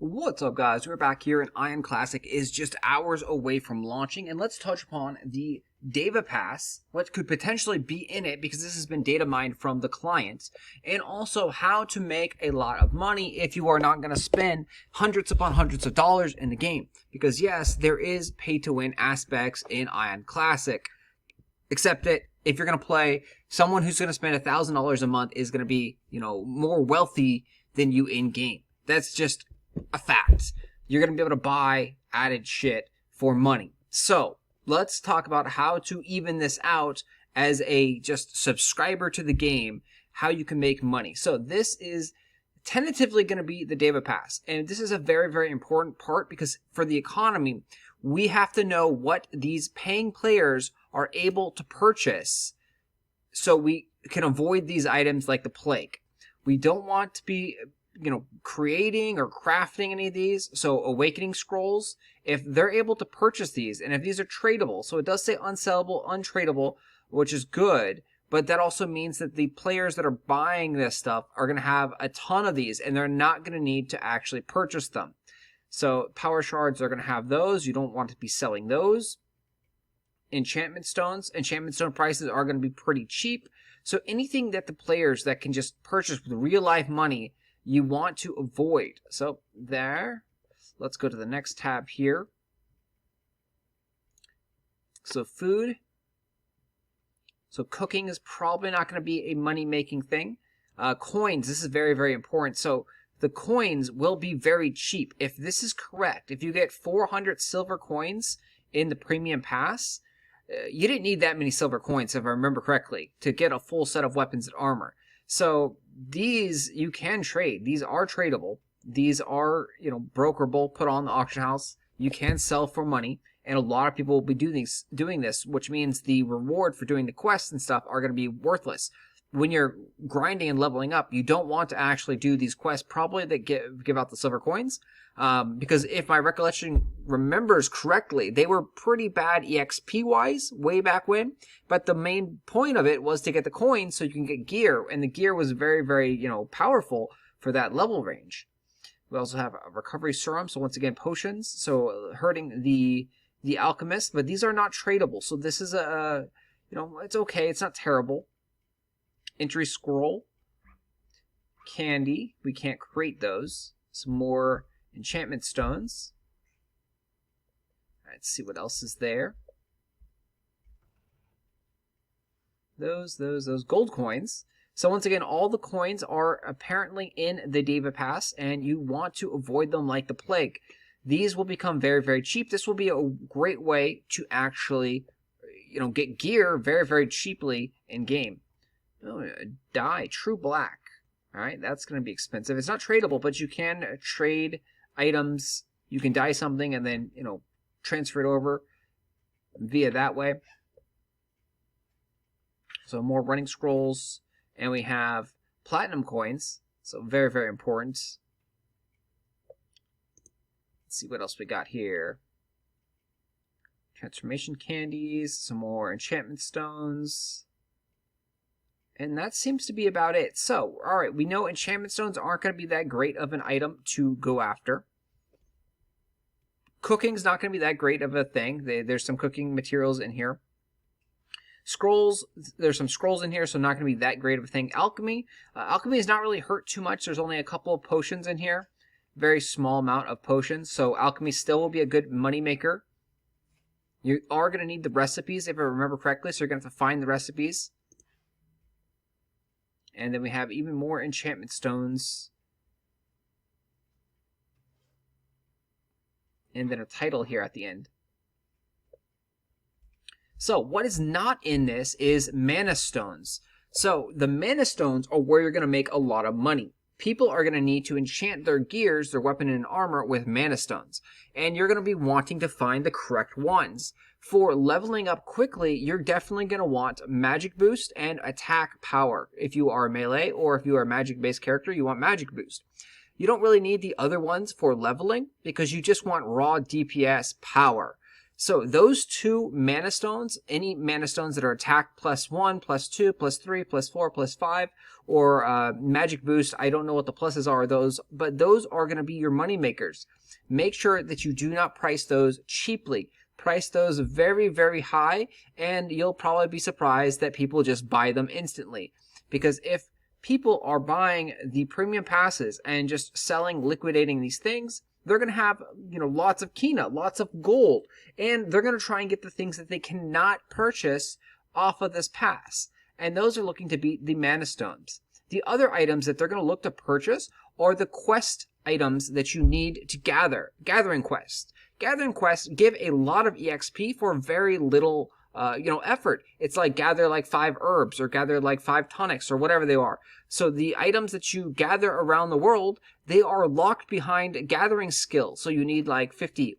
What's up, guys? We're back here, and Aion Classic is just hours away from launching, and let's touch upon the daeva pass, what could potentially be in it, because this has been data mined from the clients, and also how to make a lot of money if you are not going to spend hundreds upon hundreds of dollars in the game. Because yes, there is pay-to-win aspects in Aion Classic, except that if you're going to play, someone who's going to spend $1,000 a month is going to be, more wealthy than you in-game. That's just a fact. You're going to be able to buy added shit for money. So let's talk about how to even this out as a just subscriber to the game, how you can make money. So this is tentatively going to be the daeva pass. And this is a very, very important part because for the economy, we have to know what these paying players are able to purchase so we can avoid these items like the plague. We don't want to be creating or crafting any of these. So awakening scrolls, if they're able to purchase these, and if these are tradable, so it does say unsellable, untradable, which is good, but that also means that the players that are buying this stuff are going to have a ton of these, and they're not going to need to actually purchase them. So power shards are going to have those. You don't want to be selling those. Enchantment stone prices are going to be pretty cheap. So anything that the players that can just purchase with real life money, you want to avoid. So there, let's go to the next tab here. So food. So cooking is probably not going to be a money-making thing. Coins, this is very, very important. So the coins will be very cheap. If this is correct, if you get 400 silver coins in the premium pass, you didn't need that many silver coins, if I remember correctly, to get a full set of weapons and armor. So these you can trade. These are tradable. These are, brokerable, put on the auction house. You can sell for money, and a lot of people will be doing this, which means the reward for doing the quests and stuff are going to be worthless. When you're grinding and leveling up, you don't want to actually do these quests probably that give out the silver coins, because if my recollection remembers correctly, they were pretty bad EXP-wise way back when, but the main point of it was to get the coins so you can get gear, and the gear was very, very, powerful for that level range. We also have a recovery serum, so once again, potions, so hurting the alchemist, but these are not tradable, so this is it's okay, it's not terrible. Entry scroll, candy, we can't create those. Some more enchantment stones. Let's see what else is there. Those gold coins. So once again, all the coins are apparently in the daeva pass, and you want to avoid them like the plague. These will become very, very cheap. This will be a great way to actually, get gear very, very cheaply in game. Oh, dye, true black. All right, that's going to be expensive. It's not tradable, but you can trade items. You can dye something and then, transfer it over via that way. So more running scrolls. And we have platinum coins. So very, very important. Let's see what else we got here. Transformation candies. Some more enchantment stones. And that seems to be about it. So, alright, we know enchantment stones aren't going to be that great of an item to go after. Cooking's not going to be that great of a thing. There's some cooking materials in here. Scrolls, there's some scrolls in here, so not going to be that great of a thing. Alchemy, alchemy is not really hurt too much. There's only a couple of potions in here. Very small amount of potions. So alchemy still will be a good money maker. You are going to need the recipes, if I remember correctly, so you're going to have to find the recipes. And then we have even more enchantment stones. And then a title here at the end. So what is not in this is mana stones. So the mana stones are where you're going to make a lot of money. People are going to need to enchant their gears, their weapon and armor with mana stones. And you're going to be wanting to find the correct ones. For leveling up quickly, you're definitely going to want magic boost and attack power. If you are melee or if you are a magic-based character, you want magic boost. You don't really need the other ones for leveling because you just want raw DPS power. So those 2 mana stones, any mana stones that are attack +1, +2, +3, +4, +5, or magic boost, I don't know what the pluses are those, but those are going to be your money makers. Make sure that you do not price those cheaply. Price those very, very high, and you'll probably be surprised that people just buy them instantly. Because if people are buying the premium passes and just selling, liquidating these things, they're going to have, lots of Kina, lots of gold, and they're going to try and get the things that they cannot purchase off of this pass. And those are looking to be the mana stones. The other items that they're going to look to purchase are the quest items that you need to gather. Gathering quests. Gathering quests give a lot of EXP for very little effort. It's like gather like 5 herbs or gather like 5 tonics or whatever they are. So the items that you gather around the world, they are locked behind gathering skill. So you need like 50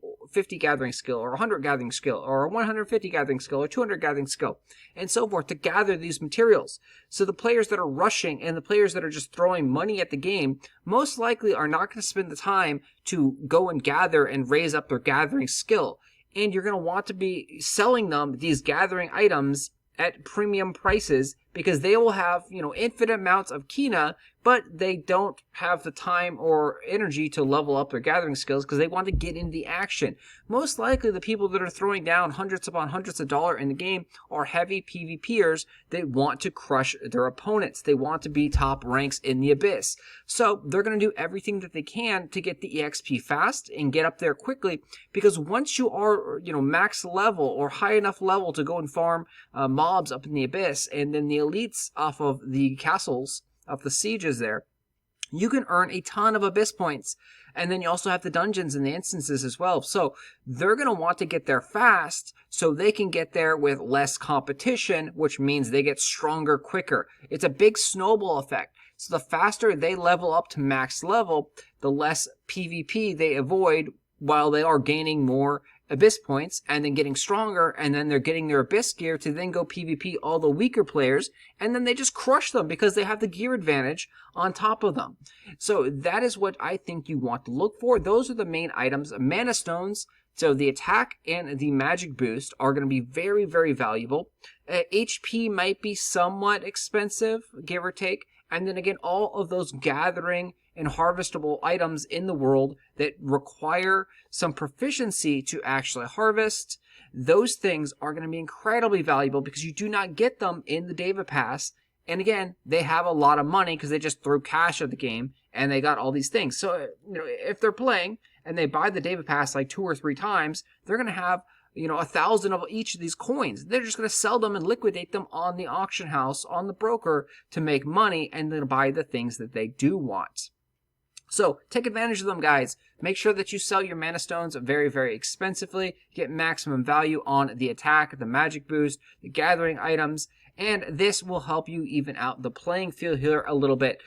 gathering skill or 100 gathering skill or 150 gathering skill or 200 gathering skill and so forth to gather these materials. So the players that are rushing and the players that are just throwing money at the game most likely are not going to spend the time to go and gather and raise up their gathering skill. And you're going to want to be selling them these gathering items at premium prices because they will have, infinite amounts of Kina, but they don't have the time or energy to level up their gathering skills because they want to get into the action. Most likely the people that are throwing down hundreds upon hundreds of dollars in the game are heavy PvPers. They want to crush their opponents. They want to be top ranks in the Abyss. So they're going to do everything that they can to get the EXP fast and get up there quickly, because once you are, max level or high enough level to go and farm mobs up in the Abyss, and then the elites off of the castles, of the sieges there, you can earn a ton of Abyss points. And then you also have the dungeons and the instances as well. So they're going to want to get there fast so they can get there with less competition, which means they get stronger quicker. It's a big snowball effect. So the faster they level up to max level, the less PvP they avoid while they are gaining more Abyss points and then getting stronger, and then they're getting their Abyss gear to then go PvP all the weaker players, and then they just crush them because they have the gear advantage on top of them. So that is what I think you want to look for. Those are the main items. Mana stones, so the attack and the magic boost, are going to be very, very valuable. HP might be somewhat expensive, give or take. And then again, all of those gathering and harvestable items in the world that require some proficiency to actually harvest, those things are going to be incredibly valuable because you do not get them in the daeva pass. And again, they have a lot of money because they just threw cash at the game and they got all these things. So, if they're playing and they buy the daeva pass like 2 or 3 times, they're going to have 1,000 of each of these coins. They're just going to sell them and liquidate them on the auction house, on the broker, to make money and then buy the things that they do want. So take advantage of them, guys. Make sure that you sell your mana stones very, very expensively. Get maximum value on the attack, the magic boost, the gathering items, and this will help you even out the playing field here a little bit.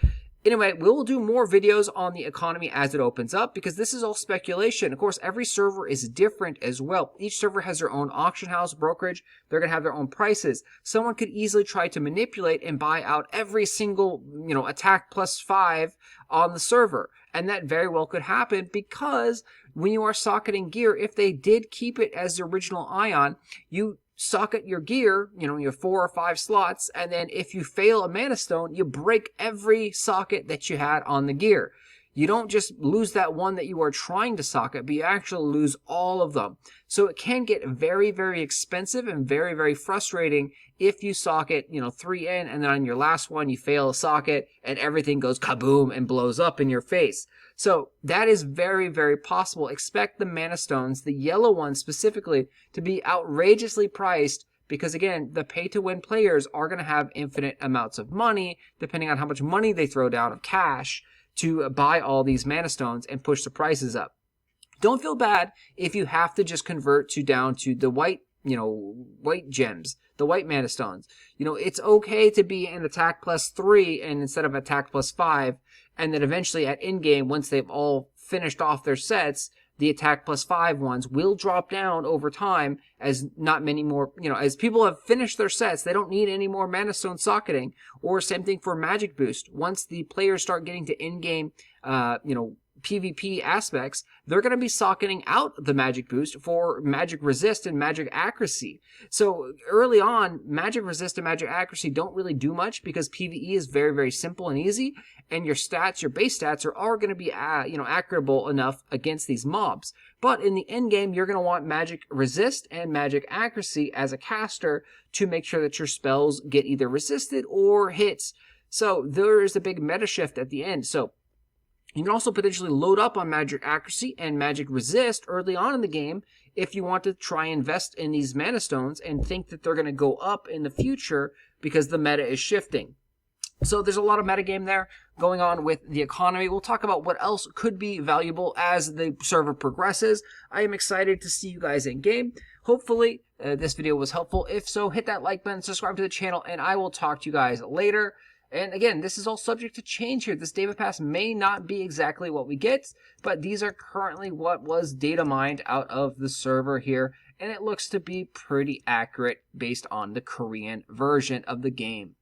Anyway, we will do more videos on the economy as it opens up because this is all speculation. Of course, every server is different as well. Each server has their own auction house, brokerage. They're going to have their own prices. Someone could easily try to manipulate and buy out every single, attack +5 on the server. And that very well could happen because when you are socketing gear, if they did keep it as the original Aion, you socket your gear, your 4 or 5 slots, and then if you fail a mana stone, you break every socket that you had on the gear. You don't just lose that one that you are trying to socket, but you actually lose all of them. So it can get very, very expensive and very, very frustrating if you socket, 3 in, and then on your last one you fail a socket and everything goes kaboom and blows up in your face. So that is very, very possible. Expect the mana stones, the yellow ones specifically, to be outrageously priced because, again, the pay-to-win players are going to have infinite amounts of money, depending on how much money they throw down of cash, to buy all these mana stones and push the prices up. Don't feel bad if you have to just convert down to the white, white gems, the white mana stones. It's okay to be an attack +3 and instead of attack +5, and then eventually at in-game, once they've all finished off their sets, the attack +5 ones will drop down over time as not many more, as people have finished their sets, they don't need any more mana stone socketing. Or same thing for magic boost. Once the players start getting to in-game, PvP aspects, they're going to be socketing out the magic boost for magic resist and magic accuracy. So early on, magic resist and magic accuracy don't really do much because PvE is very, very simple and easy, and your stats, your base stats are going to be accurable enough against these mobs. But in the end game, you're going to want magic resist and magic accuracy as a caster to make sure that your spells get either resisted or hits. So there is a big meta shift at the end. So you can also potentially load up on magic accuracy and magic resist early on in the game if you want to try and invest in these mana stones and think that they're going to go up in the future because the meta is shifting. So there's a lot of metagame there going on with the economy. We'll talk about what else could be valuable as the server progresses. I am excited to see you guys in game. Hopefully this video was helpful. If so, hit that like button, subscribe to the channel, and I will talk to you guys later. And again, this is all subject to change here. This daeva pass may not be exactly what we get, but these are currently what was data mined out of the server here, and it looks to be pretty accurate based on the Korean version of the game.